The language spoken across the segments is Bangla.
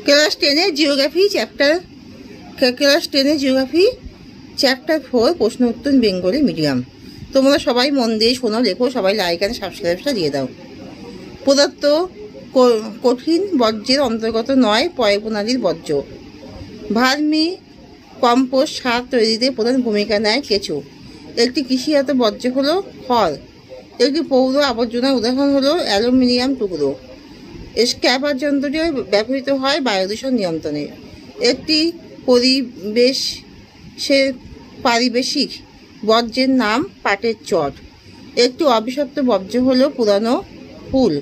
ক্লাস 10 জিওগ্রাফি চ্যাপ্টার 4 প্রশ্ন উত্তর বেঙ্গলি মিডিয়াম। তোমরা সবাই মন দিয়ে শোনো, লেখো, সবাই লাইক আর সাবস্ক্রাইবটা দিয়ে দাও। পদার্থ কঠিন বর্জ্যের অন্তর্গত নয় পয়ঃপ্রণালীর বর্জ্য। ভার্মি কম্পোস্ট সার তৈরিতে প্রধান ভূমিকা নেয় কেঁচো। একটি কৃষিজাত বর্জ্য হলো খড়। একটি পৌর আবর্জনার উদাহরণ হলো অ্যালুমিনিয়াম টুকরো। স্ক্র্যাপার যন্ত্রটি ব্যবহৃত হয় বায়ুদূষণ নিয়ন্ত্রণে। একটি পারিবেশিক বর্জ্যের নাম পাটের চট। একটি অবিষাক্ত বর্জ্য হলো পুরানো ফুল।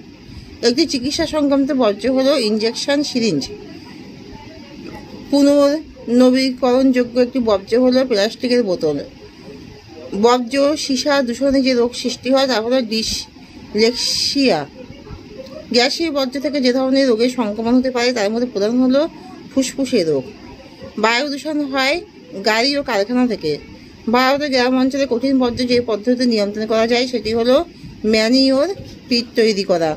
একটি চিকিৎসা সংক্রান্ত বর্জ্য হলো ইনজেকশন সিরিঞ্জ। পুনর্নবীকরণযোগ্য একটি বর্জ্য হলো প্লাস্টিকের বোতল। বর্জ্য সীসা দূষণে যে রোগ সৃষ্টি হয় তা হলো ডিসলেক্সিয়া। গ্যাসীয় বর্জ্য থেকে যে ধরনের রোগের সংক্রমণ হতে পারে তার মধ্যে প্রধান হলো ফুসফুসের রোগ। বায়ু দূষণ হয় গাড়ি ও কারখানা থেকে। ভারতের গ্রাম অঞ্চলে কঠিন বর্জ্য যে পদ্ধতিতে নিয়ন্ত্রণ করা যায় সেটি হলো ম্যানিওর পিট তৈরি করা।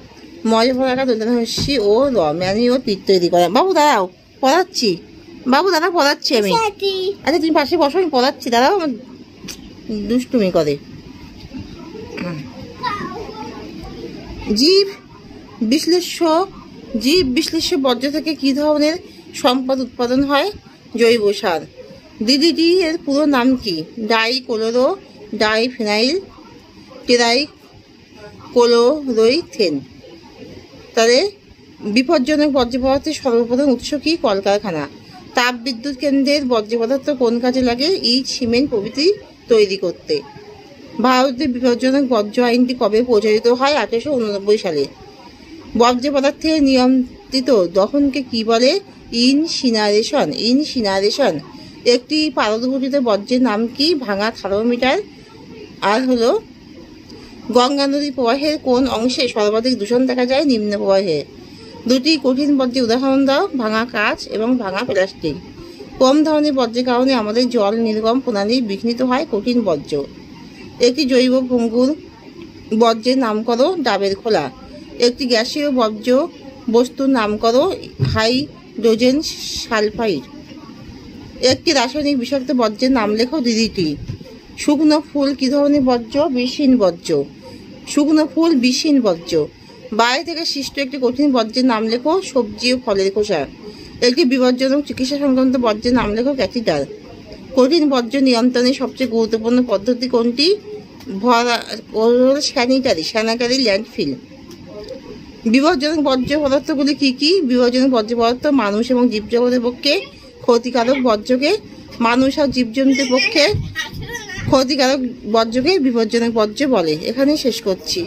ময়ফলাকা দন্তহস্যি ও র ম্যানিওর পিট তৈরি করা। বাবু দাঁড়াও, পড়াচ্ছি। পড়াচ্ছি আমি। আচ্ছা তুমি পাশে বসো, আমি পড়াচ্ছি, দাঁড়াও। দুষ্টুমি করে। জীব বিশ্লেষ্য বর্জ্য থেকে কী ধরনের সম্পদ উৎপাদন হয়? জৈব সার। ডিডিটি এর পুরো নাম কি? ডাইক্লোরো ডাইফেনাইল টেরাইক্লোরোইথেন। তাহলে বিপজ্জনক বর্জ্য পদার্থের সর্বপ্রধান উৎস কি? কলকারখানা। তাপ বিদ্যুৎ কেন্দ্রের বর্জ্য পদার্থ কোন কাজে লাগে? ইট, সিমেন্ট প্রভৃতি তৈরি করতে। ভারতের বিপজ্জনক বর্জ্য আইনটি কবে প্রচলিত হয়? 1889 সালে। বর্জ্য পদার্থের নিয়ন্ত্রিত দহনকে কি বলে? ইনসিনারেশন। একটি পারদঘটিত বর্জ্যের নাম কি? ভাঙা থার্মোমিটার। আর হলো গঙ্গা নদী প্রবাহের কোন অংশে সর্বাধিক দূষণ দেখা যায়? নিম্ন প্রবাহে। দুটি কঠিন বর্জ্যের উদাহরণ দাও। ভাঙা কাঁচ এবং ভাঙা প্লাস্টিক। কম ধরনের বর্জ্যের কারণে আমাদের জল নির্গম প্রণালী বিঘ্নিত হয়? কঠিন বর্জ্য। একটি জৈব ভঙ্গুর বর্জ্যের নাম করো? ডাবের খোলা। একটি গ্যাসীয় বর্জ্য বস্তুর নাম করো? Hydrogen sulphide. একটি রাসায়নিক বিষাক্ত বর্জ্যের নাম লেখো? ডিডিটি। শুকনো ফুল কী ধরনের বর্জ্য? বিষহীন বর্জ্য। বাইরে থেকে সৃষ্ট একটি কঠিন বর্জ্যের নাম লেখো? সবজি ও ফলের খোসা। একটি বিপজ্জনক চিকিৎসা সংক্রান্ত বর্জ্যের নাম লেখো? ক্যাথিটার। কঠিন বর্জ্য নিয়ন্ত্রণের সবচেয়ে গুরুত্বপূর্ণ পদ্ধতি কোনটি? Sanitary landfill. বিপজ্জনক বর্জ্য পদার্থগুলি কি কি? বিপজ্জনক বর্জ্য পদার্থ মানুষ এবং জীবজগতের পক্ষে ক্ষতিকারক বর্জ্যকে মানুষ আর জীবজন্তুর পক্ষে ক্ষতিকারক বর্জ্যকে বিপজ্জনক বর্জ্য বলে। এখানেই শেষ করছি।